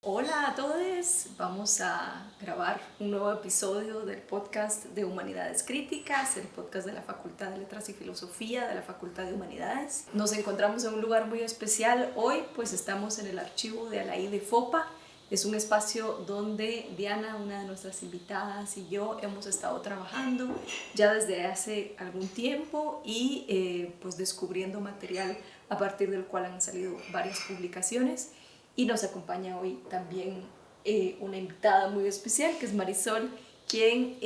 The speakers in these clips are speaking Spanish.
Hola a todos, vamos a grabar un nuevo episodio del podcast de Humanidades Críticas, el podcast de la Facultad de Letras y Filosofía de la Facultad de Humanidades. Nos encontramos en un lugar muy especial hoy, pues estamos en el archivo de Alaí de Fopa. Es un espacio donde Diana, una de nuestras invitadas, y yo hemos estado trabajando ya desde hace algún tiempo y pues descubriendo material a partir del cual han salido varias publicaciones. Y nos acompaña hoy también una invitada muy especial, que es Marisol, quien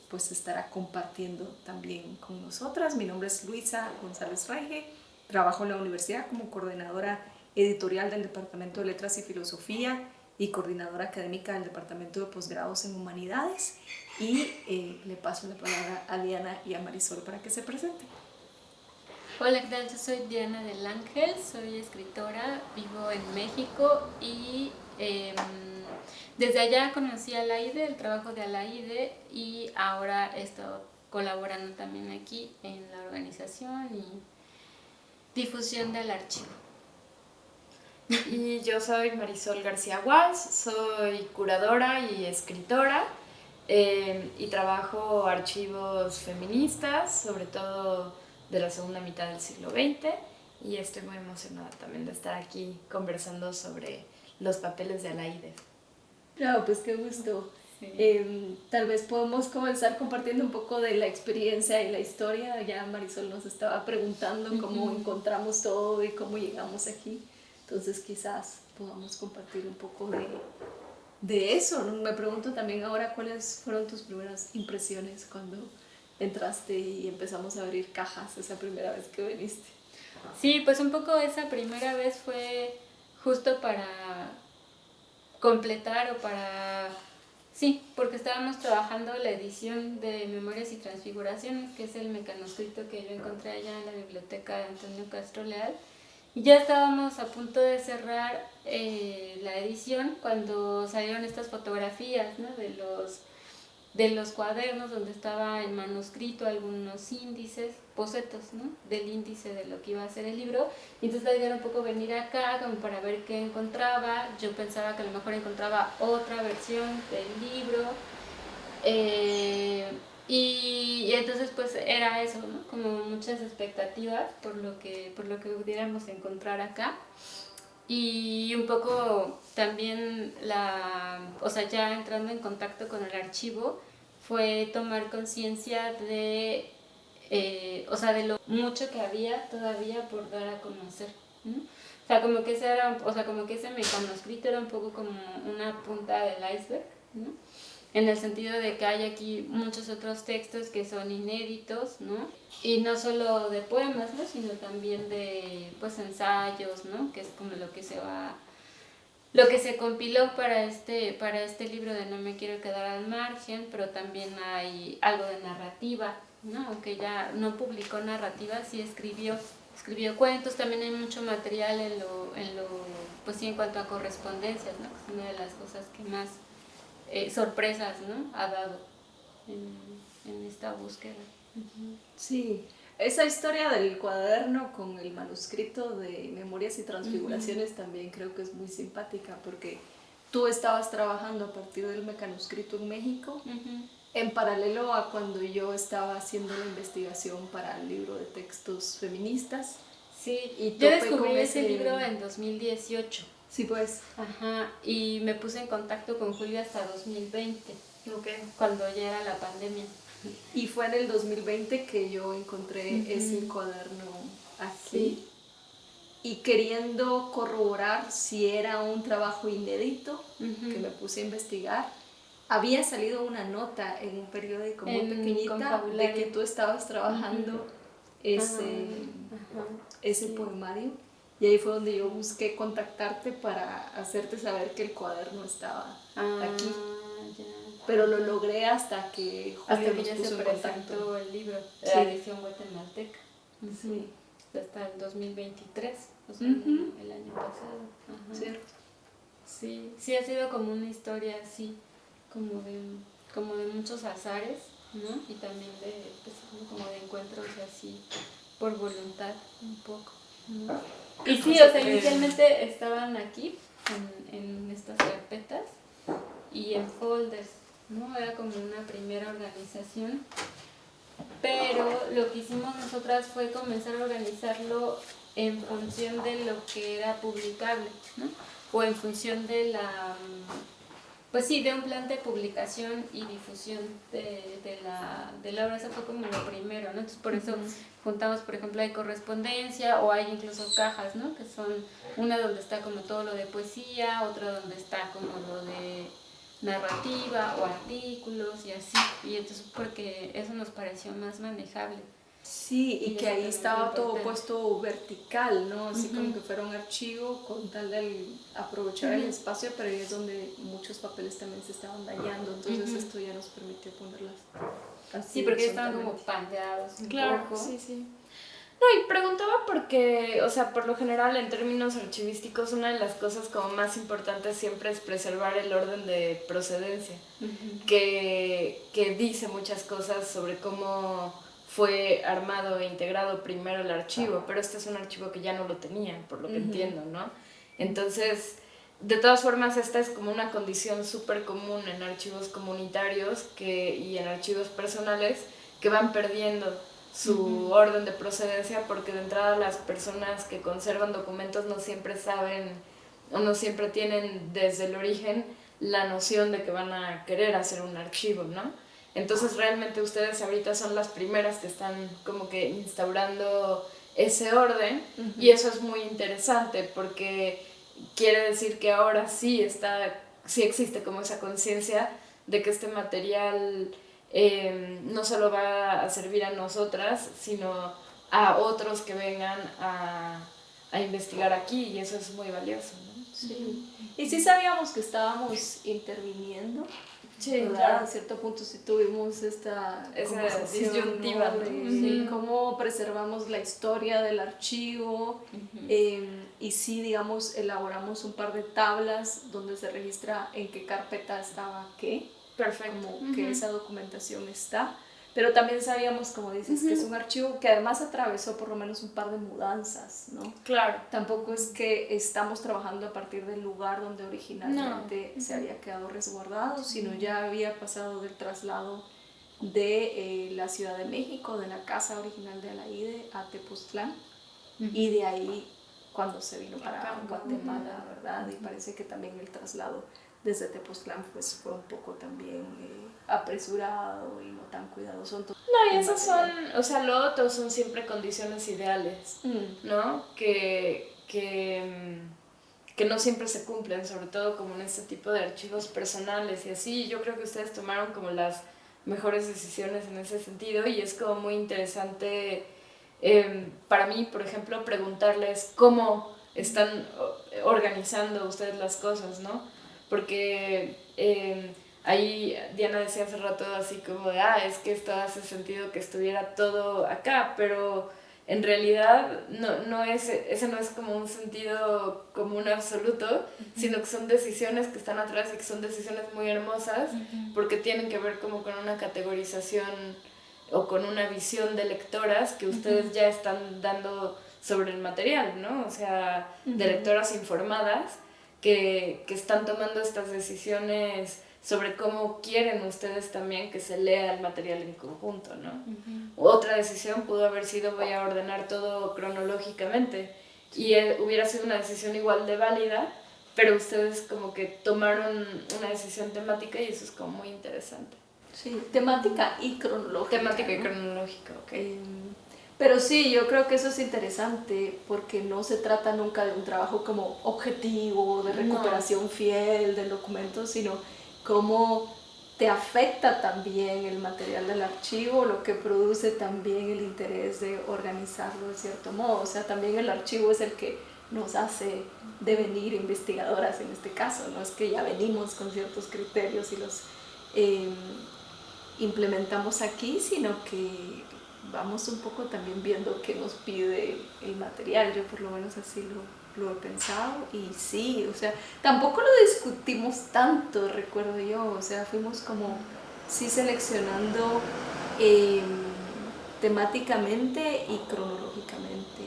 pues estará compartiendo también con nosotras. Mi nombre es Luisa González Raige, trabajo en la universidad como coordinadora editorial del Departamento de Letras y Filosofía y coordinadora académica del Departamento de Posgrados en Humanidades. Y le paso la palabra a Diana y a Marisol para que se presenten. Hola, ¿qué tal? Yo soy Diana del Ángel, soy escritora, vivo en México y desde allá conocí a Alaide, el trabajo de Alaide, y ahora he estado colaborando también aquí en la organización y difusión del archivo. Y yo soy Marisol García Walsh, soy curadora y escritora y trabajo archivos feministas, sobre todo de la segunda mitad del siglo XX, y estoy muy emocionada también de estar aquí conversando sobre los papeles de Alaide. Claro, pues qué gusto. Sí. Tal vez podemos comenzar compartiendo un poco de la experiencia y la historia. Ya Marisol nos estaba preguntando cómo encontramos todo y cómo llegamos aquí. Entonces quizás podamos compartir un poco de eso. Me pregunto también ahora cuáles fueron tus primeras impresiones cuando entraste y empezamos a abrir cajas esa primera vez que viniste. Sí, pues un poco esa primera vez fue justo para completar o para... Sí, porque estábamos trabajando la edición de Memorias y Transfiguraciones, que es el mecanoscrito que yo encontré allá en la biblioteca de Antonio Castro Leal. Y ya estábamos a punto de cerrar la edición cuando salieron estas fotografías, ¿no? de los cuadernos donde estaba el manuscrito, algunos índices, bocetos, ¿no? Del índice de lo que iba a ser el libro. Y entonces la idea era un poco venir acá como para ver qué encontraba. Yo pensaba que a lo mejor encontraba otra versión del libro. Y entonces pues era eso, ¿no? Como muchas expectativas por lo que pudiéramos encontrar acá. Y un poco también ya entrando en contacto con el archivo, fue tomar conciencia de lo mucho que había todavía por dar a conocer, ¿no? O sea, como que ese mecanoscrito era un poco como una punta del iceberg, ¿no? En el sentido de que hay aquí muchos otros textos que son inéditos, ¿no? Y no solo de poemas, ¿no? Sino también de pues ensayos, ¿no? Que es como lo que se compiló para este libro de No me quiero quedar al margen, pero también hay algo de narrativa, ¿no? Aunque ya no publicó narrativa, sí escribió cuentos. También hay mucho material pues sí, en cuanto a correspondencias, ¿no? Que es una de las cosas que más sorpresas, ¿no? Ha dado en esta búsqueda. Sí, esa historia del cuaderno con el manuscrito de Memorias y Transfiguraciones también creo que es muy simpática porque tú estabas trabajando a partir del mecanoscrito en México en paralelo a cuando yo estaba haciendo la investigación para el libro de textos feministas. Sí, y yo descubrí ese libro en 2018. Sí, pues. Ajá, y me puse en contacto con Julio hasta 2020, okay, cuando ya era la pandemia. Y fue en el 2020 que yo encontré ese cuaderno aquí. Sí. Y queriendo corroborar si era un trabajo inédito, que me puse a investigar, había salido una nota en un periódico muy pequeñita de que tú estabas trabajando ese poemario. Y ahí fue donde yo busqué contactarte para hacerte saber que el cuaderno estaba aquí. Ya. Pero lo logré hasta que Julio ya se presentó el libro de la edición guatemalteca. Sí. Hasta el 2023, o sea, el año pasado. Ajá. Cierto. Sí, ha sido como una historia así, como de muchos azares, ¿no? Y también como de encuentros así por voluntad un poco, ¿no? Y sí, o sea, inicialmente estaban aquí en estas carpetas y en folders, ¿no? Era como una primera organización, pero lo que hicimos nosotras fue comenzar a organizarlo en función de lo que era publicable, ¿no? O en función de pues sí, de un plan de publicación y difusión de la obra. Eso fue como lo primero, ¿no? Entonces por eso juntamos, por ejemplo, hay correspondencia o hay incluso cajas, ¿no? Que son una donde está como todo lo de poesía, otra donde está como lo de narrativa o artículos y así. Y entonces porque eso nos pareció más manejable. Sí, y que ahí estaba todo puesto vertical, ¿no? Así como que fuera un archivo con tal de aprovechar el espacio, pero ahí es donde muchos papeles también se estaban dañando, entonces esto ya nos permitió ponerlas así. Sí, porque estaban como pandeados un poco. Sí. No, y preguntaba porque, o sea, por lo general en términos archivísticos una de las cosas como más importantes siempre es preservar el orden de procedencia, que dice muchas cosas sobre cómo fue armado e integrado primero el archivo, pero este es un archivo que ya no lo tenían, por lo que entiendo, ¿no? Entonces, de todas formas, esta es como una condición súper común en archivos comunitarios y en archivos personales que van perdiendo su orden de procedencia porque de entrada las personas que conservan documentos no siempre saben o no siempre tienen desde el origen la noción de que van a querer hacer un archivo, ¿no? Entonces realmente ustedes ahorita son las primeras que están como que instaurando ese orden y eso es muy interesante porque quiere decir que ahora sí existe como esa conciencia de que este material no solo va a servir a nosotras, sino a otros que vengan a investigar aquí y eso es muy valioso, ¿no? Sí. Y sí sabíamos que estábamos interviniendo. Sí, claro. A cierto punto sí tuvimos esa disyuntiva, ¿no? De cómo preservamos la historia del archivo y sí, digamos, elaboramos un par de tablas donde se registra en qué carpeta estaba qué. Perfecto. Como que esa documentación está. Pero también sabíamos, como dices, que es un archivo que además atravesó por lo menos un par de mudanzas, ¿no? Claro. Tampoco es que estamos trabajando a partir del lugar donde originalmente se había quedado resguardado, sino ya había pasado del traslado de la Ciudad de México, de la casa original de Alaide a Tepoztlán, y de ahí cuando se vino para Guatemala, ¿verdad? Y parece que también el traslado desde Tepoztlán pues fue un poco también apresurado y no tan cuidadoso. No, y esas son, o sea, lo otro son siempre condiciones ideales, ¿no? Que no siempre se cumplen, sobre todo como en este tipo de archivos personales y así. Yo creo que ustedes tomaron como las mejores decisiones en ese sentido y es como muy interesante para mí, por ejemplo, preguntarles cómo están organizando ustedes las cosas, ¿no? Porque ahí Diana decía hace rato así como de, es que esto hace sentido que estuviera todo acá, pero en realidad ese no es como un sentido común absoluto, sino que son decisiones que están atrás y que son decisiones muy hermosas porque tienen que ver como con una categorización o con una visión de lectoras que ustedes ya están dando sobre el material, ¿no? O sea, de lectoras informadas que están tomando estas decisiones sobre cómo quieren ustedes también que se lea el material en conjunto, ¿no? Otra decisión pudo haber sido voy a ordenar todo cronológicamente y hubiera sido una decisión igual de válida, pero ustedes como que tomaron una decisión temática y eso es como muy interesante. Sí, temática y cronológica. Temática y cronológica, ok. Pero sí, yo creo que eso es interesante porque no se trata nunca de un trabajo como objetivo, de recuperación fiel del documento, sino cómo te afecta también el material del archivo, lo que produce también el interés de organizarlo de cierto modo. O sea, también el archivo es el que nos hace devenir investigadoras en este caso, no es que ya venimos con ciertos criterios y los implementamos aquí, sino que vamos un poco también viendo qué nos pide el material. Yo por lo menos así lo he pensado y sí, o sea, tampoco lo discutimos tanto, recuerdo yo, o sea, fuimos como sí seleccionando temáticamente y cronológicamente.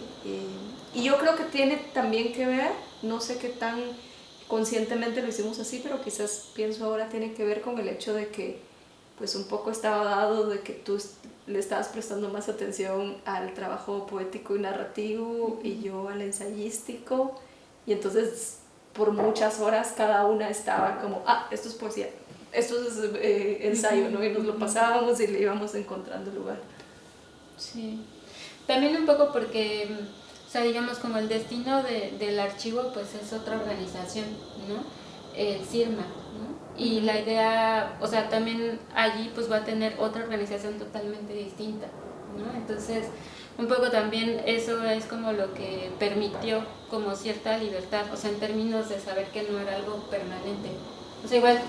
Y yo creo que tiene también que ver, no sé qué tan conscientemente lo hicimos así, pero quizás pienso ahora tiene que ver con el hecho de que pues un poco estaba dado de que tú le estabas prestando más atención al trabajo poético y narrativo y yo al ensayístico, y entonces por muchas horas cada una estaba como, esto es poesía, esto es ensayo, ¿no? Y nos lo pasábamos y le íbamos encontrando lugar. Sí, también un poco porque, o sea, digamos como el destino del archivo pues es otra organización, ¿no? El CIRMA, ¿no? Y la idea, o sea, también allí pues va a tener otra organización totalmente distinta, ¿no? Entonces, un poco también eso es como lo que permitió como cierta libertad, o sea, en términos de saber que no era algo permanente. O sea, igual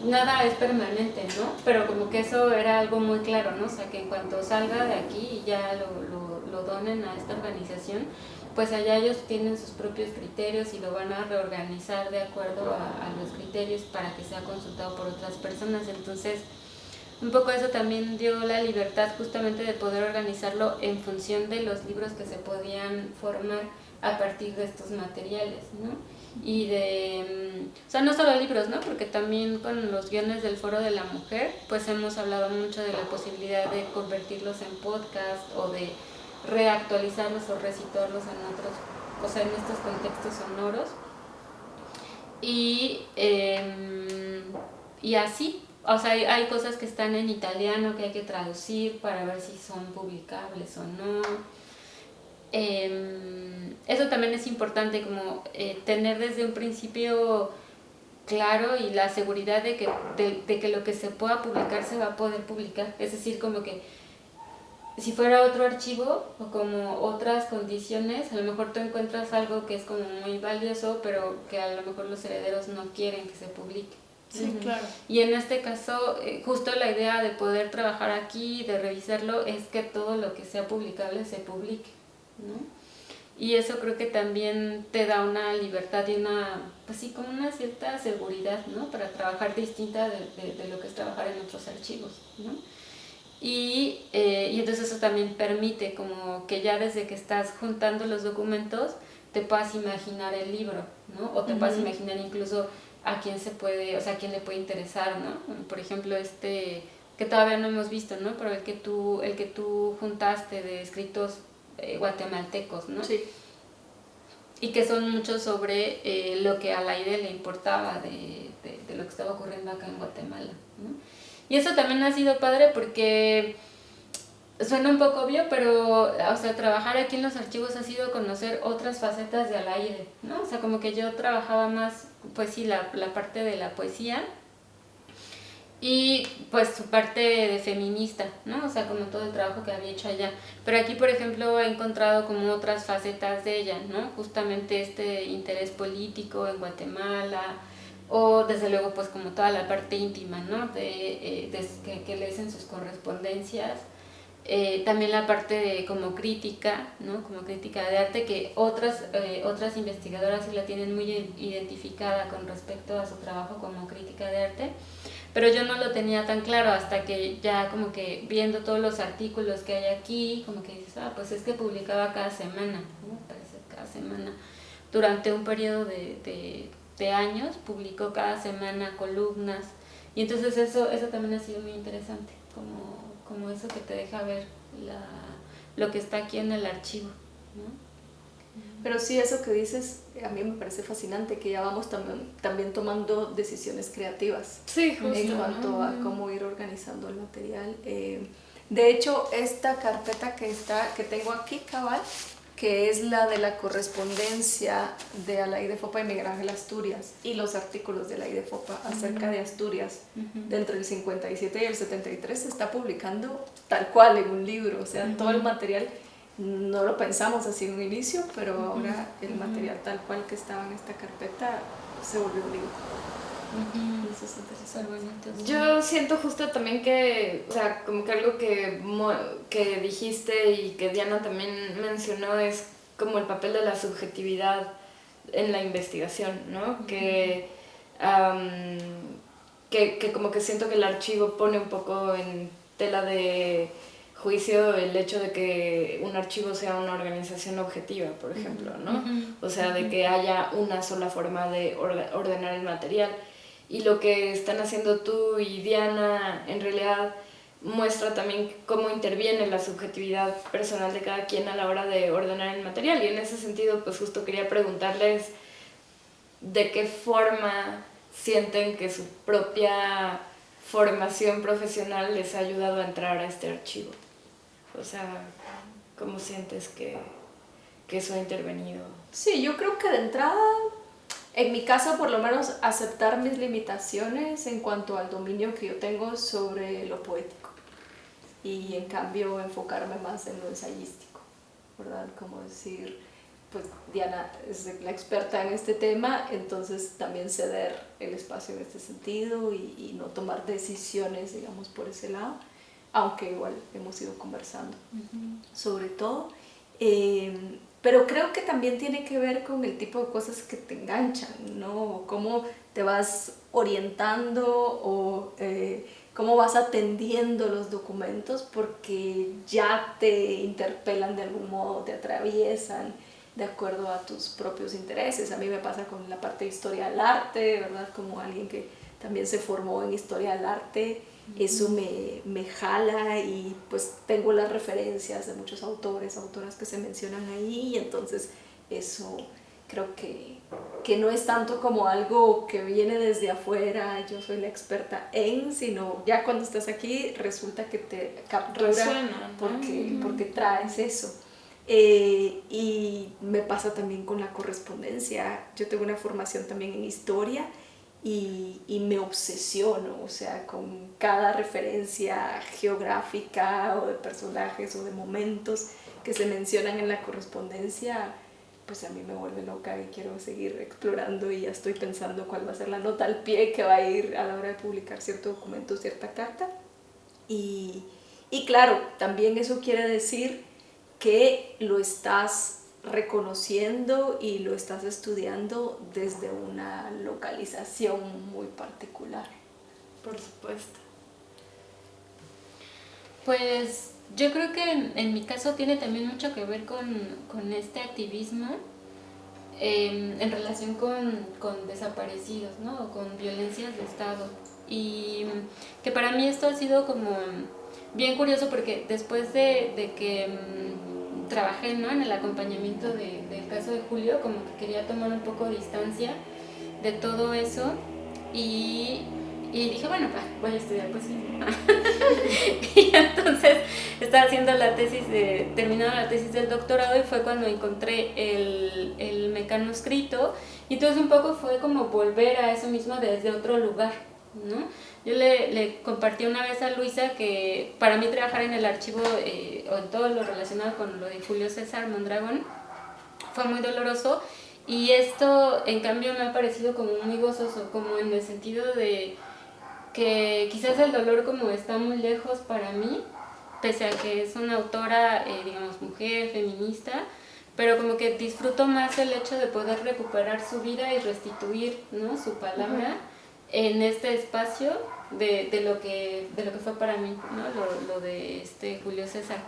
nada es permanente, ¿no? Pero como que eso era algo muy claro, ¿no? O sea, que en cuanto salga de aquí y ya lo donen a esta organización, pues allá ellos tienen sus propios criterios y lo van a reorganizar de acuerdo a los criterios para que sea consultado por otras personas. Entonces, un poco eso también dio la libertad justamente de poder organizarlo en función de los libros que se podían formar a partir de estos materiales, ¿no? Y o sea, no solo libros, ¿no? Porque también con los guiones del Foro de la Mujer, pues hemos hablado mucho de la posibilidad de convertirlos en podcast o de reactualizarlos o resituarlos en otros, o sea, en estos contextos sonoros. Y así, o sea, hay cosas que están en italiano que hay que traducir para ver si son publicables o no. Eso también es importante, como tener desde un principio claro y la seguridad de que lo que se pueda publicar se va a poder publicar. Es decir, como que si fuera otro archivo o como otras condiciones, a lo mejor tú encuentras algo que es como muy valioso, pero que a lo mejor los herederos no quieren que se publique. Sí, claro. Y en este caso, justo la idea de poder trabajar aquí, de revisarlo, es que todo lo que sea publicable se publique, ¿no? Y eso creo que también te da una libertad y pues sí, como una cierta seguridad, ¿no? Para trabajar distinta de lo que es trabajar en otros archivos, ¿no? Y entonces eso también permite como que ya desde que estás juntando los documentos te puedas imaginar el libro, ¿no? O te puedas imaginar incluso a quién se puede, o sea, a quién le puede interesar, ¿no? Por ejemplo, que todavía no hemos visto, ¿no? Pero el que tú juntaste de escritos guatemaltecos, ¿no? Sí. Y que son muchos sobre lo que a Laide le importaba de lo que estaba ocurriendo acá en Guatemala, ¿no? Y eso también ha sido padre porque suena un poco obvio, pero, o sea, trabajar aquí en los archivos ha sido conocer otras facetas de Alaide, ¿no? O sea, como que yo trabajaba más, pues sí, la parte de la poesía y pues su parte de feminista, ¿no? O sea, como todo el trabajo que había hecho allá. Pero aquí, por ejemplo, he encontrado como otras facetas de ella, ¿no? Justamente este interés político en Guatemala, o desde luego pues como toda la parte íntima, ¿no? Que lees en sus correspondencias. También la parte de como crítica, ¿no? Como crítica de arte, que otras investigadoras sí la tienen muy identificada con respecto a su trabajo como crítica de arte, pero yo no lo tenía tan claro hasta que ya como que viendo todos los artículos que hay aquí, como que dices, pues es que publicaba cada semana, ¿no? Parece cada semana, durante un periodo de años, publicó cada semana columnas, y entonces eso también ha sido muy interesante, como eso que te deja ver lo que está aquí en el archivo, ¿no? Pero sí, eso que dices a mí me parece fascinante, que ya vamos también tomando decisiones creativas. Sí, justo, en cuanto a cómo ir organizando el material. De hecho, esta carpeta que tengo aquí, cabal, que es la de la correspondencia de Alaide Fopa y Miguel Ángel Asturias y los artículos de Alaide Fopa acerca de Asturias de entre el 57 y el 73 se está publicando tal cual en un libro, o sea, todo el material no lo pensamos así en un inicio, pero ahora el material tal cual que estaba en esta carpeta se volvió un libro. Eso es interesante. Yo siento justo también que, o sea, como que algo que dijiste y que Diana también mencionó es como el papel de la subjetividad en la investigación, ¿no? Que como que siento que el archivo pone un poco en tela de juicio el hecho de que un archivo sea una organización objetiva, por ejemplo, ¿no? O sea, de que haya una sola forma de ordenar el material. Y lo que están haciendo tú y Diana en realidad muestra también cómo interviene la subjetividad personal de cada quien a la hora de ordenar el material. Y en ese sentido, pues justo quería preguntarles de qué forma sienten que su propia formación profesional les ha ayudado a entrar a este archivo. O sea, ¿cómo sientes que eso ha intervenido? Sí, yo creo que de entrada, en mi caso por lo menos, aceptar mis limitaciones en cuanto al dominio que yo tengo sobre lo poético y en cambio enfocarme más en lo ensayístico, ¿verdad? Como decir, pues Diana es la experta en este tema, entonces también ceder el espacio en este sentido y no tomar decisiones, digamos, por ese lado, aunque igual hemos ido conversando sobre todo. Pero creo que también tiene que ver con el tipo de cosas que te enganchan, ¿no? Cómo te vas orientando o cómo vas atendiendo los documentos porque ya te interpelan de algún modo, te atraviesan de acuerdo a tus propios intereses. A mí me pasa con la parte de historia del arte, ¿verdad? Como alguien que también se formó en historia del arte, eso me jala y pues tengo las referencias de muchos autores, autoras que se mencionan ahí y entonces eso creo que no es tanto como algo que viene desde afuera, yo soy la experta en, sino ya cuando estás aquí resulta que te captura porque traes eso. Y me pasa también con la correspondencia. Yo tengo una formación también en historia y me obsesiono, o sea, con cada referencia geográfica o de personajes o de momentos que se mencionan en la correspondencia, pues a mí me vuelve loca y quiero seguir explorando y ya estoy pensando cuál va a ser la nota al pie que va a ir a la hora de publicar cierto documento, cierta carta. Y claro, también eso quiere decir que lo estás reconociendo y lo estás estudiando desde una localización muy particular. Por supuesto. Pues yo creo que en mi caso tiene también mucho que ver con este activismo en relación con desaparecidos, ¿no? O con violencias de Estado. Y que para mí esto ha sido como bien curioso porque después de que trabajé, ¿no?, en el acompañamiento del caso de Julio, como que quería tomar un poco de distancia de todo eso y dije, bueno, voy a estudiar poesía. Y entonces estaba haciendo la tesis, terminando la tesis del doctorado y fue cuando encontré el mecanoscrito y entonces un poco fue como volver a eso mismo desde otro lugar, ¿no? Yo le compartí una vez a Luisa que para mí trabajar en el archivo o en todo lo relacionado con lo de Julio César Mondragón fue muy doloroso y esto en cambio me ha parecido como muy gozoso, como en el sentido de que quizás el dolor como está muy lejos para mí, pese a que es una autora, digamos, mujer, feminista, pero como que disfruto más el hecho de poder recuperar su vida y restituir, ¿no?, su palabra en este espacio de lo que fue para mí, ¿no?, lo de Julio César.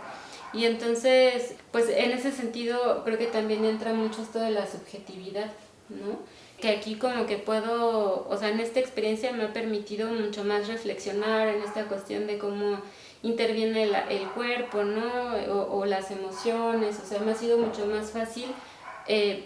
Y entonces, pues en ese sentido creo que también entra mucho esto de la subjetividad, ¿no? Que aquí como que puedo, o sea, en esta experiencia me ha permitido mucho más reflexionar en esta cuestión de cómo interviene el cuerpo, ¿no? O las emociones, o sea, me ha sido mucho más fácil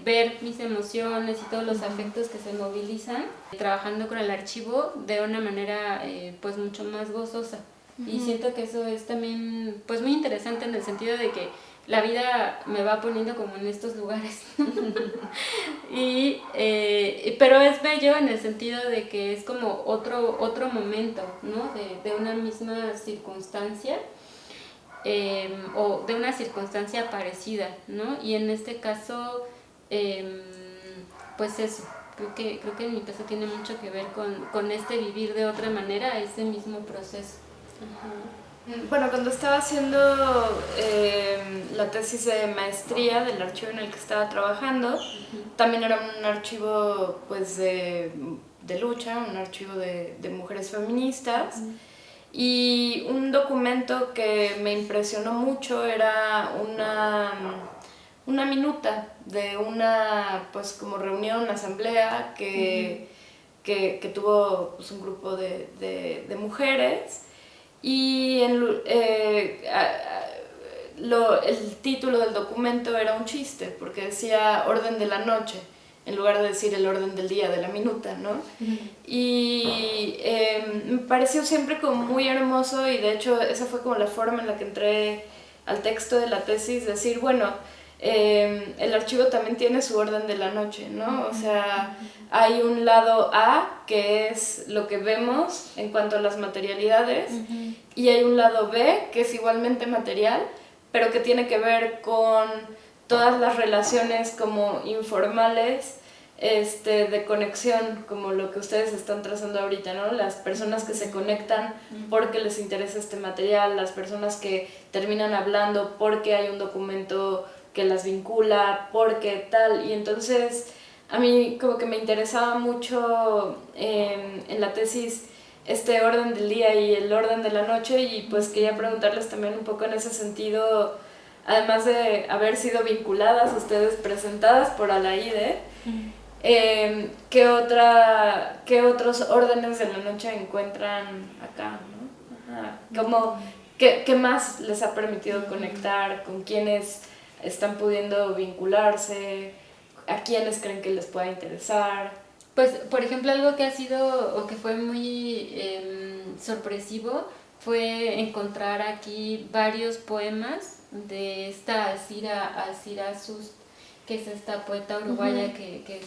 ver mis emociones y todos los afectos que se movilizan trabajando con el archivo de una manera pues mucho más gozosa. Y siento que eso es también pues muy interesante en el sentido de que la vida me va poniendo como en estos lugares. Pero es bello en el sentido de que es como otro momento, ¿no?, de una misma circunstancia o de una circunstancia parecida, ¿no? Y en este caso, pues eso, creo que en mi caso tiene mucho que ver con este vivir de otra manera, ese mismo proceso. Bueno, cuando estaba haciendo la tesis de maestría del archivo en el que estaba trabajando, también era un archivo pues de lucha, un archivo de mujeres feministas. Y un documento que me impresionó mucho era una minuta de una, pues, como reunión, una asamblea que tuvo, pues, un grupo de mujeres, y el título del documento era un chiste, porque decía orden de la noche, en lugar de decir el orden del día, de la minuta, ¿no? Y me pareció siempre como muy hermoso, y de hecho esa fue como la forma en la que entré al texto de la tesis, decir, bueno, el archivo también tiene su orden de la noche, ¿no? O sea, hay un lado A, que es lo que vemos en cuanto a las materialidades, y hay un lado B, que es igualmente material, pero que tiene que ver con todas las relaciones como informales, de conexión, como lo que ustedes están trazando ahorita, ¿no? Las personas que se conectan porque les interesa este material, las personas que terminan hablando porque hay un documento que las vincula, porque tal, y entonces a mí como que me interesaba mucho en la tesis este orden del día y el orden de la noche, y pues quería preguntarles también un poco en ese sentido, además de haber sido vinculadas ustedes, presentadas por Alaide, ¿qué otros órdenes de la noche encuentran acá, ¿no? Ajá. Como, ¿qué más les ha permitido conectar? ¿Con quiénes están pudiendo vincularse? ¿A quiénes creen que les pueda interesar? Pues, por ejemplo, algo que ha sido o que fue muy sorpresivo fue encontrar aquí varios poemas de esta Alcira Sust, que es esta poeta uruguaya que es,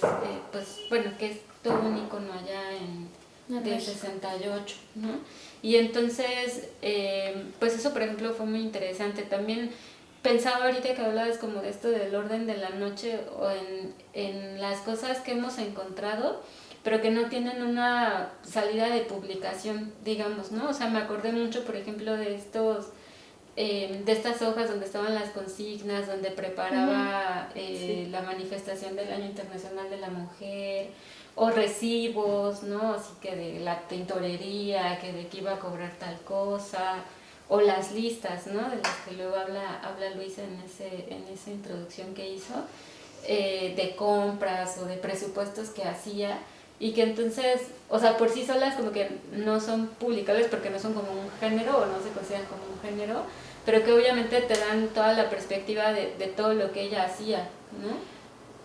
pues, bueno, que es todo un icono allá del 68, ¿no? Y entonces, pues eso, por ejemplo, fue muy interesante. También pensaba ahorita que hablabas como de esto del orden de la noche, o en las cosas que hemos encontrado, pero que no tienen una salida de publicación, digamos, ¿no? O sea, me acordé mucho, por ejemplo, de estas hojas donde estaban las consignas, donde preparaba la manifestación del Año Internacional de la Mujer, o recibos, ¿no? Así que de la tintorería, que de que iba a cobrar tal cosa, o las listas, ¿no? De las que luego habla Luisa en esa introducción que hizo, de compras o de presupuestos que hacía, y que entonces, o sea, por sí solas como que no son publicables porque no son como un género o no se consideran como un género, pero que obviamente te dan toda la perspectiva de todo lo que ella hacía, ¿no?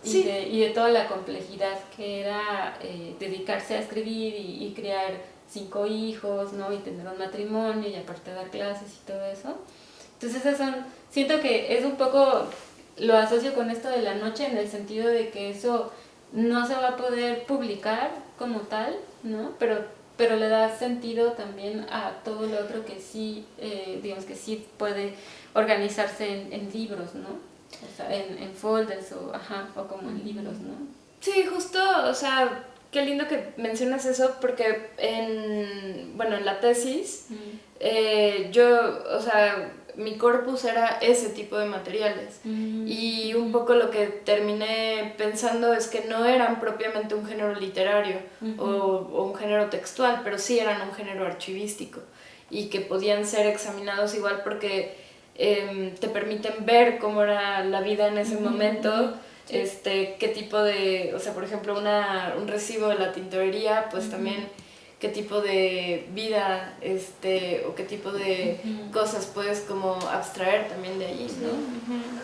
Sí. Y de toda la complejidad que era dedicarse a escribir y criar 5 hijos, ¿no? Y tener un matrimonio y aparte dar clases y todo eso. Entonces siento que es un poco, lo asocio con esto de la noche, en el sentido de que eso no se va a poder publicar como tal, ¿no? Pero le da sentido también a todo lo otro que sí, digamos que sí puede organizarse en libros, ¿no? O sea, en folders o como en libros, ¿no? Sí, justo, o sea, qué lindo que mencionas eso, porque en la tesis, o sea, mi corpus era ese tipo de materiales, y un poco lo que terminé pensando es que no eran propiamente un género literario o un género textual, pero sí eran un género archivístico, y que podían ser examinados igual porque te permiten ver cómo era la vida en ese momento. Qué tipo de, o sea, por ejemplo, un recibo de la tintorería, pues también qué tipo de vida, o qué tipo de cosas puedes como abstraer también de ahí, ¿no?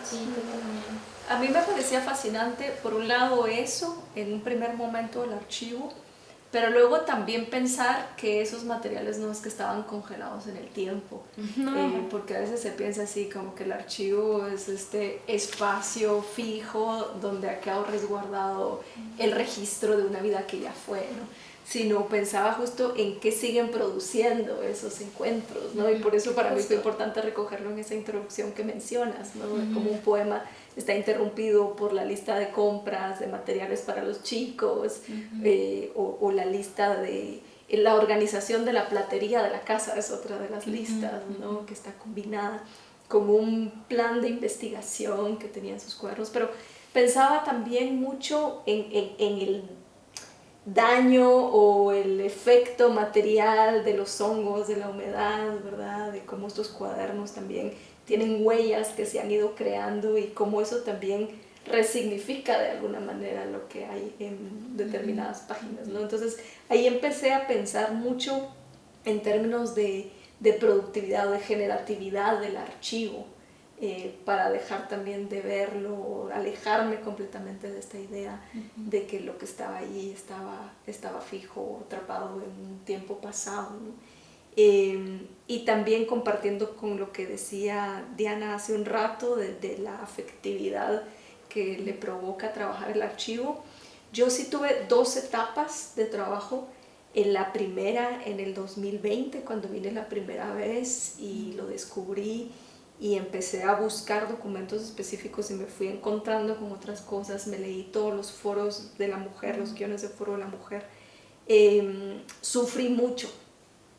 Sí, totalmente. A mí me parecía fascinante, por un lado eso, en un primer momento del archivo, pero luego también pensar que esos materiales no es que estaban congelados en el tiempo, porque a veces se piensa así, como que el archivo es este espacio fijo donde ha quedado resguardado el registro de una vida que ya fue, ¿no? Sino pensaba justo en qué siguen produciendo esos encuentros, ¿no? Y por eso para mí fue importante recogerlo en esa introducción que mencionas, ¿no? Como un poema está interrumpido por la lista de compras de materiales para los chicos, o la lista de la organización de la platería de la casa, es otra de las listas, ¿no? Que está combinada con un plan de investigación que tenía en sus cuadernos, pero pensaba también mucho en daño o el efecto material de los hongos, de la humedad, ¿verdad? De cómo estos cuadernos también tienen huellas que se han ido creando y cómo eso también resignifica de alguna manera lo que hay en determinadas páginas, ¿no? Entonces ahí empecé a pensar mucho en términos de productividad o de generatividad del archivo, para dejar también de verlo, alejarme completamente de esta idea de que lo que estaba allí estaba fijo, atrapado en un tiempo pasado, ¿no? Y también compartiendo con lo que decía Diana hace un rato de la afectividad que le provoca trabajar el archivo. Yo sí tuve 2 etapas de trabajo. En la primera, en el 2020, cuando vine la primera vez y lo descubrí y empecé a buscar documentos específicos y me fui encontrando con otras cosas, me leí todos los foros de la mujer, los guiones de foro de la mujer, sufrí mucho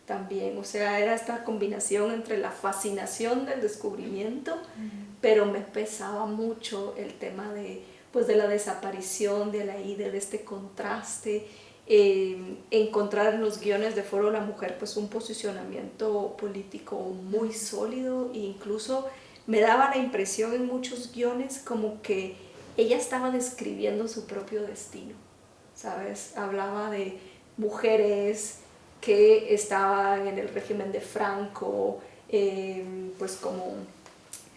también, o sea, era esta combinación entre la fascinación del descubrimiento, pero me pesaba mucho el tema de, pues, de la desaparición de la idea, de este contraste, encontrar en los guiones de Foro de la Mujer pues un posicionamiento político muy sólido e incluso me daba la impresión en muchos guiones como que ella estaba describiendo su propio destino, ¿sabes? Hablaba de mujeres que estaban en el régimen de Franco, pues como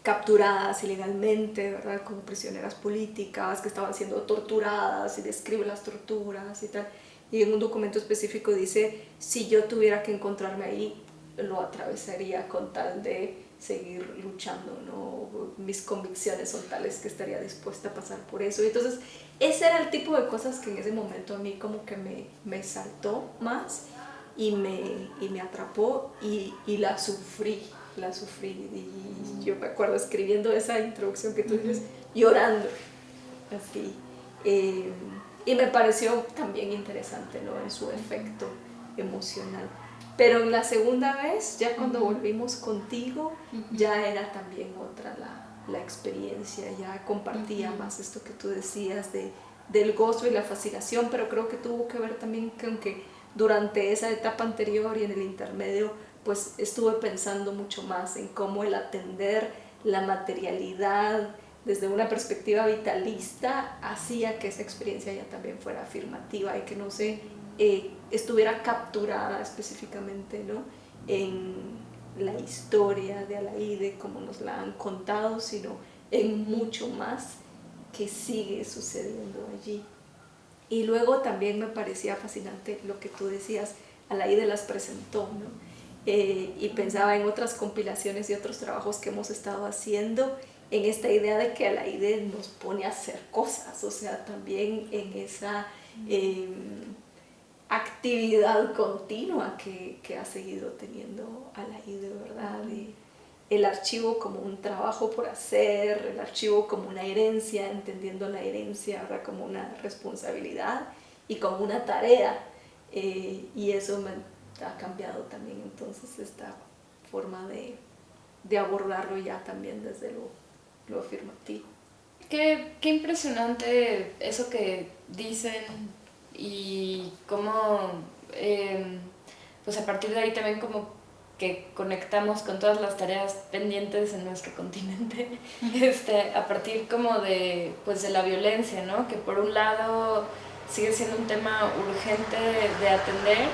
capturadas ilegalmente, ¿verdad? Como prisioneras políticas que estaban siendo torturadas y describe las torturas y tal. Y en un documento específico dice, si yo tuviera que encontrarme ahí, lo atravesaría con tal de seguir luchando, ¿no? Mis convicciones son tales que estaría dispuesta a pasar por eso. Y entonces, ese era el tipo de cosas que en ese momento a mí como que me saltó más y me atrapó y la sufrí. Y yo me acuerdo escribiendo esa introducción que tú dices, llorando, así. Y me pareció también interesante, ¿no? En su efecto emocional. Pero en la segunda vez, ya cuando volvimos contigo, ya era también otra la experiencia, ya compartía más esto que tú decías del gozo y la fascinación, pero creo que tuvo que ver también con que durante esa etapa anterior y en el intermedio, pues estuve pensando mucho más en cómo el atender la materialidad desde una perspectiva vitalista hacía que esa experiencia ya también fuera afirmativa y que no se estuviera capturada específicamente, ¿no? En la historia de Alaíde como nos la han contado, sino en mucho más que sigue sucediendo allí. Y luego también me parecía fascinante lo que tú decías, Alaíde las presentó, ¿no? Y pensaba en otras compilaciones y otros trabajos que hemos estado haciendo, en esta idea de que Alaíde nos pone a hacer cosas, o sea, también en esa actividad continua que ha seguido teniendo Alaíde, ¿verdad? El archivo como un trabajo por hacer, el archivo como una herencia, entendiendo la herencia, ¿verdad? Como una responsabilidad y como una tarea, y eso me ha cambiado también entonces esta forma de abordarlo ya también desde lo afirmativo. Qué impresionante eso que dicen y cómo pues a partir de ahí también como que conectamos con todas las tareas pendientes en nuestro continente, a partir como de, pues de la violencia, ¿no? Que por un lado sigue siendo un tema urgente de atender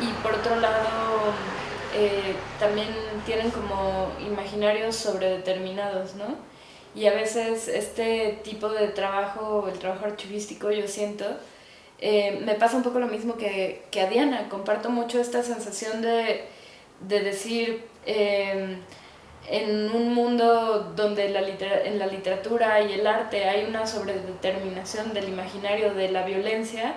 y por otro lado también tienen como imaginarios sobredeterminados, ¿no? Y a veces este tipo de trabajo, el trabajo archivístico, yo siento, me pasa un poco lo mismo que a Diana. Comparto mucho esta sensación de decir, en un mundo donde en la literatura y el arte hay una sobredeterminación del imaginario de la violencia,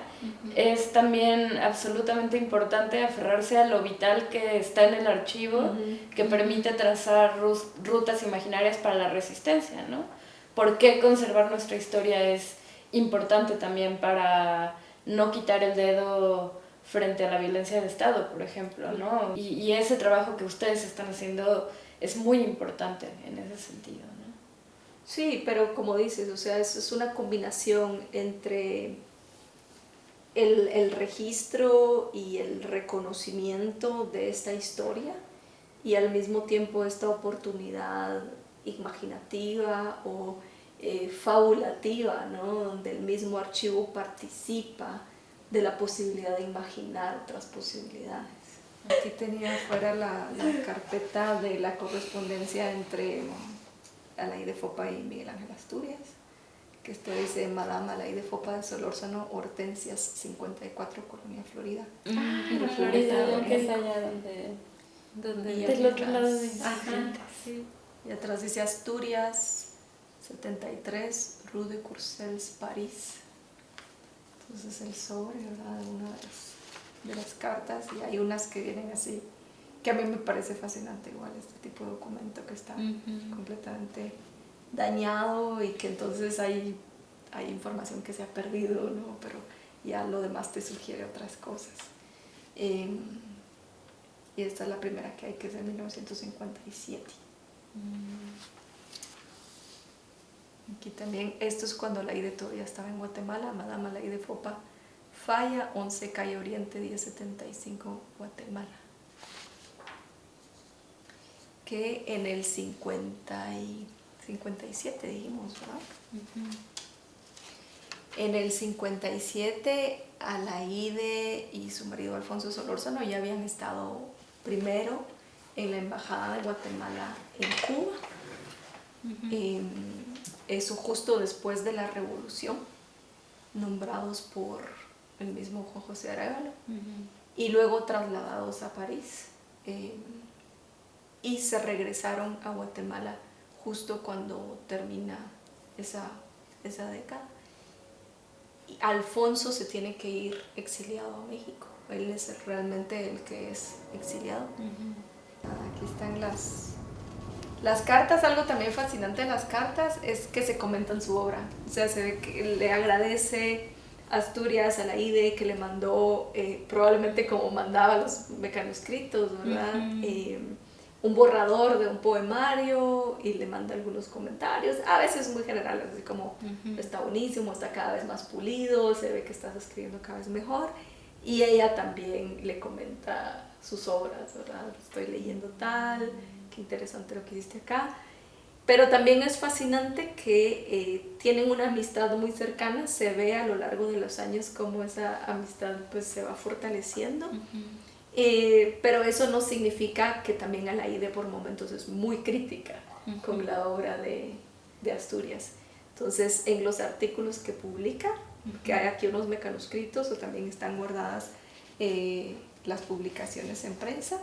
es también absolutamente importante aferrarse a lo vital que está en el archivo, que permite trazar rutas imaginarias para la resistencia, ¿no? ¿Por qué conservar nuestra historia es importante también para no quitar el dedo frente a la violencia de Estado, por ejemplo, ¿no? Y ese trabajo que ustedes están haciendo es muy importante en ese sentido, ¿no? Sí, pero como dices, o sea, es una combinación entre el registro y el reconocimiento de esta historia y al mismo tiempo esta oportunidad imaginativa o fabulativa, ¿no? Donde el mismo archivo participa de la posibilidad de imaginar otras posibilidades. Aquí tenía afuera la carpeta de la correspondencia entre Alaide Fopa y Miguel Ángel Asturias, que esto dice Madame Alaide Fopa de Solórzano, Hortensias 54, Colonia Florida. En Florida, que es allá donde y del otro lado de sí. Y atrás dice Asturias 73, Rue de Courcelles, París. Entonces el sobre, ¿verdad? De una de las cartas, y hay unas que vienen así, que a mí me parece fascinante igual este tipo de documento que está completamente dañado y que entonces hay información que se ha perdido, ¿no? Pero ya lo demás te sugiere otras cosas. Y esta es la primera que hay, que es de 1957. Aquí también, esto es cuando Alaide todavía estaba en Guatemala. Madame Alaide Fopa falla, 11 Calle Oriente 1075, Guatemala. Que en el 57 dijimos, ¿verdad? En el 57 Alaide y su marido Alfonso Solórzano ya habían estado primero en la Embajada de Guatemala en Cuba. Eso justo después de la Revolución, nombrados por el mismo Juan José Arevalo, y luego trasladados a París, y se regresaron a Guatemala justo cuando termina esa década. Y Alfonso se tiene que ir exiliado a México, él es realmente el que es exiliado. Aquí están las cartas. Algo también fascinante de las cartas es que se comentan su obra, o sea, se ve que le agradece Asturias a Alaide que le mandó, probablemente como mandaba los mecanoscritos, ¿verdad? Un borrador de un poemario y le manda algunos comentarios, a veces muy generales, así como está buenísimo, está cada vez más pulido, se ve que estás escribiendo cada vez mejor, y ella también le comenta sus obras, ¿verdad? Estoy leyendo tal, qué interesante lo que hiciste acá. Pero también es fascinante que tienen una amistad muy cercana, se ve a lo largo de los años cómo esa amistad pues se va fortaleciendo. Pero eso no significa que también Alaide por momentos es muy crítica con la obra de Asturias. Entonces, en los artículos que publica, que hay aquí unos mecanoscritos o también están guardadas las publicaciones en prensa,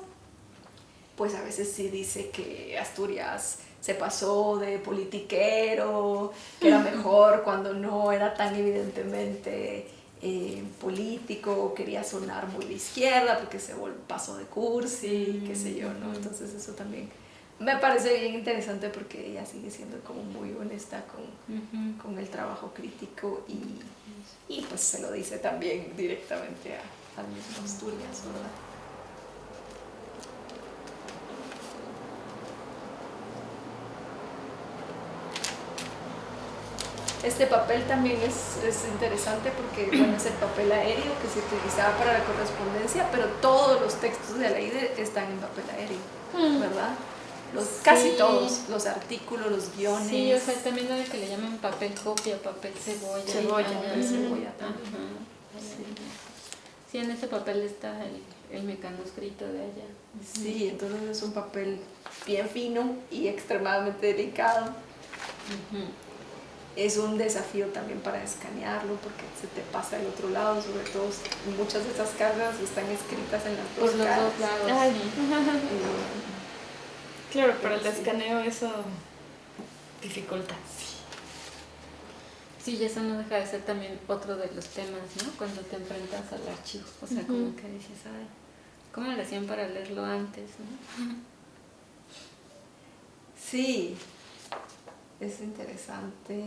pues a veces sí dice que Asturias se pasó de politiquero, que era mejor cuando no era tan evidentemente político, quería sonar muy de izquierda porque se pasó de cursi, qué sé yo, ¿no? Entonces eso también me parece bien interesante porque ella sigue siendo como muy honesta con el trabajo crítico y pues se lo dice también directamente al mismo Asturias, ¿verdad? Este papel también es interesante porque, bueno, es el papel aéreo que se utilizaba para la correspondencia, pero todos los textos de Alaide están en papel aéreo, ¿verdad? Casi todos, los artículos, los guiones. Sí, o sea, también lo que le llaman papel copia, papel cebolla. Papel cebolla también. Sí, en ese papel está el mecanoscrito de ella. Sí, entonces es un papel bien fino y extremadamente delicado. Es un desafío también para escanearlo porque se te pasa al otro lado, sobre todo muchas de estas cargas están escritas en las dos caras. Por los dos lados. Claro, pero el escaneo eso dificulta. Sí, y eso no deja de ser también otro de los temas, ¿no? Cuando te enfrentas al archivo, o sea, como que dices, ay, ¿cómo le hacían para leerlo antes, no? Sí. Es interesante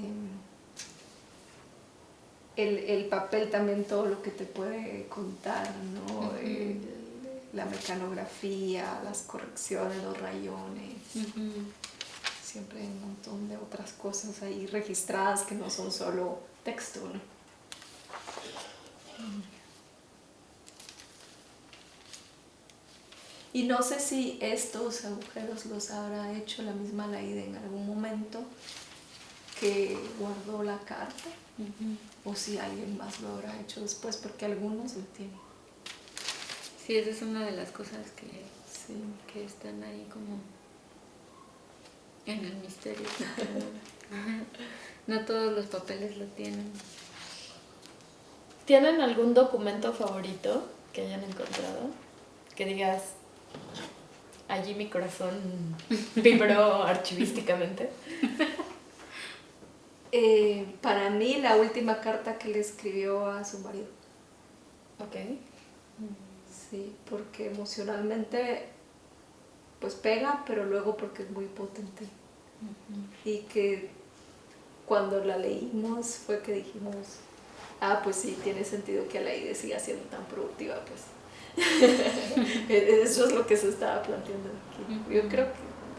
el papel también, todo lo que te puede contar, ¿no? La mecanografía, las correcciones, los rayones. Siempre hay un montón de otras cosas ahí registradas que no son solo texto, ¿no? Y no sé si estos agujeros los habrá hecho la misma Laide en algún momento que guardó la carta, o si alguien más lo habrá hecho después, porque algunos lo tienen. Sí, esa es una de las cosas Sí. que están ahí como en el misterio. No todos los papeles lo tienen. ¿Tienen algún documento favorito que hayan encontrado? Que digas, allí mi corazón vibró archivísticamente. Para mí, la última carta que le escribió a su marido. Ok. Sí, porque emocionalmente pues pega, pero luego porque es muy potente. Y que cuando la leímos fue que dijimos, pues sí, tiene sentido que Alaide siga siendo tan productiva, pues. Eso es lo que se estaba planteando aquí. Yo creo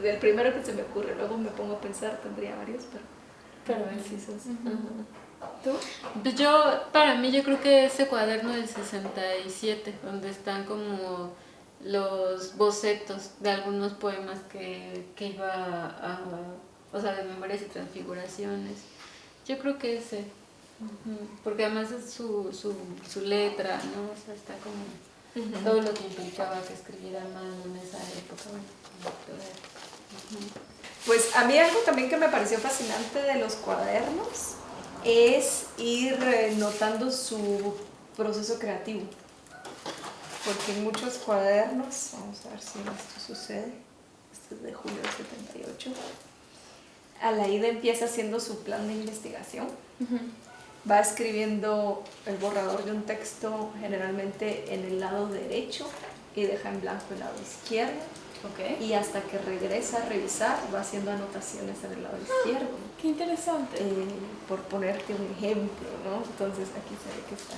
que el primero que se me ocurre, luego me pongo a pensar, tendría varios, pero sí son. ¿Tú? Pues para mí, yo creo que ese cuaderno del 67, donde están como los bocetos de algunos poemas que iba o sea, de memorias y transfiguraciones. Yo creo que ese, porque además es su letra, ¿no? O sea, está como todo lo que implicaba que escribiera a mano en esa época. Pues a mí algo también que me pareció fascinante de los cuadernos es ir notando su proceso creativo. Porque en muchos cuadernos, vamos a ver si esto sucede, este es de julio del 78, Alaide empieza haciendo su plan de investigación, va escribiendo el borrador de un texto generalmente en el lado derecho y deja en blanco el lado izquierdo. Okay. Y hasta que regresa a revisar, va haciendo anotaciones en el lado izquierdo. ¡Qué interesante! Por ponerte un ejemplo, ¿no? Entonces aquí se ve que está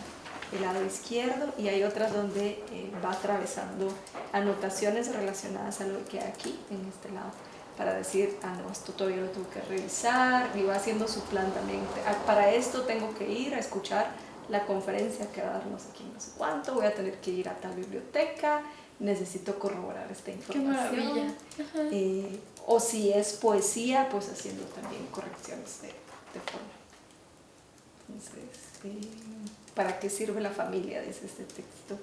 el lado izquierdo y hay otras donde va atravesando anotaciones relacionadas a lo que hay aquí, en este lado, para decir, no, esto todavía lo tengo que revisar, y va haciendo su plan también. Para esto tengo que ir a escuchar la conferencia que va a dar no sé quién, no sé cuánto, voy a tener que ir a tal biblioteca, necesito corroborar esta información. ¡Qué maravilla! O si es poesía, pues haciendo también correcciones de forma. Entonces, ¿para qué sirve la familia? Dice este texto.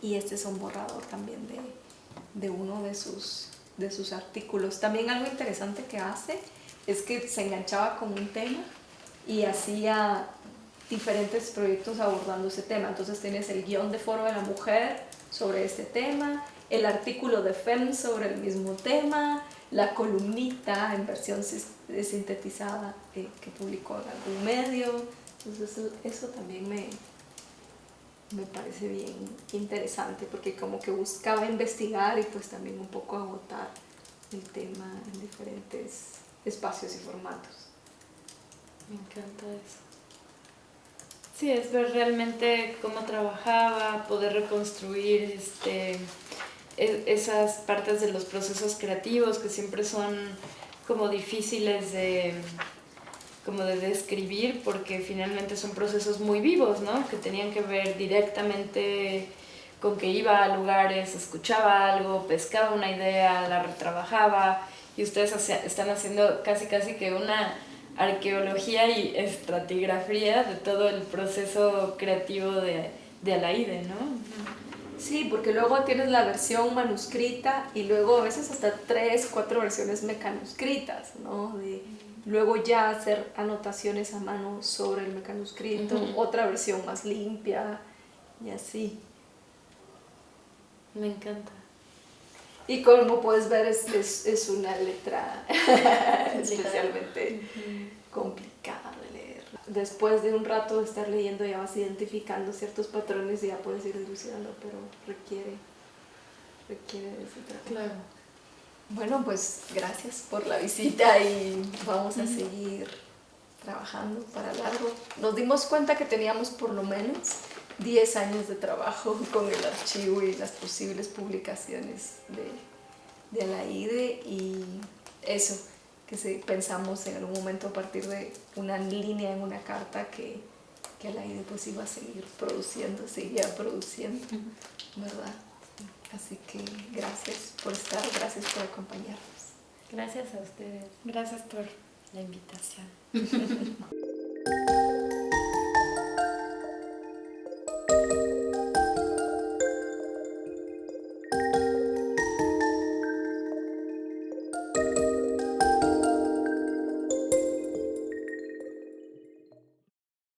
Y este es un borrador también de uno de sus artículos. También algo interesante que hace es que se enganchaba con un tema y hacía diferentes proyectos abordando ese tema. Entonces tienes el guión de Foro de la Mujer sobre este tema, el artículo de FEM sobre el mismo tema, la columnita en versión sintetizada que publicó en algún medio. Entonces eso también me parece bien interesante, porque como que buscaba investigar y pues también un poco agotar el tema en diferentes espacios y formatos. Me encanta eso. Sí, es ver realmente cómo trabajaba, poder reconstruir esas partes de los procesos creativos que siempre son como difíciles de describir, porque finalmente son procesos muy vivos, ¿no? Que tenían que ver directamente con que iba a lugares, escuchaba algo, pescaba una idea, la retrabajaba, y ustedes están haciendo casi que una arqueología y estratigrafía de todo el proceso creativo de Alaide, ¿no? Sí, porque luego tienes la versión manuscrita y luego a veces hasta 3, 4 versiones mecanuscritas, ¿no? Luego ya hacer anotaciones a mano sobre el mecanuscrito, otra versión más limpia y así. Me encanta. Y como puedes ver es una letra especialmente complicada de leer. Después de un rato de estar leyendo ya vas identificando ciertos patrones y ya puedes ir dilucidando, pero requiere de ese trabajo. Claro. Bueno, pues gracias por la visita y vamos a seguir trabajando para largo. Nos dimos cuenta que teníamos por lo menos 10 años de trabajo con el archivo y las posibles publicaciones de Alaide, y eso, que pensamos en algún momento a partir de una línea en una carta que que Alaide pues iba a seguir produciendo, seguía produciendo, ¿verdad? Así que gracias por estar, gracias por acompañarnos. Gracias a ustedes. Gracias por la invitación.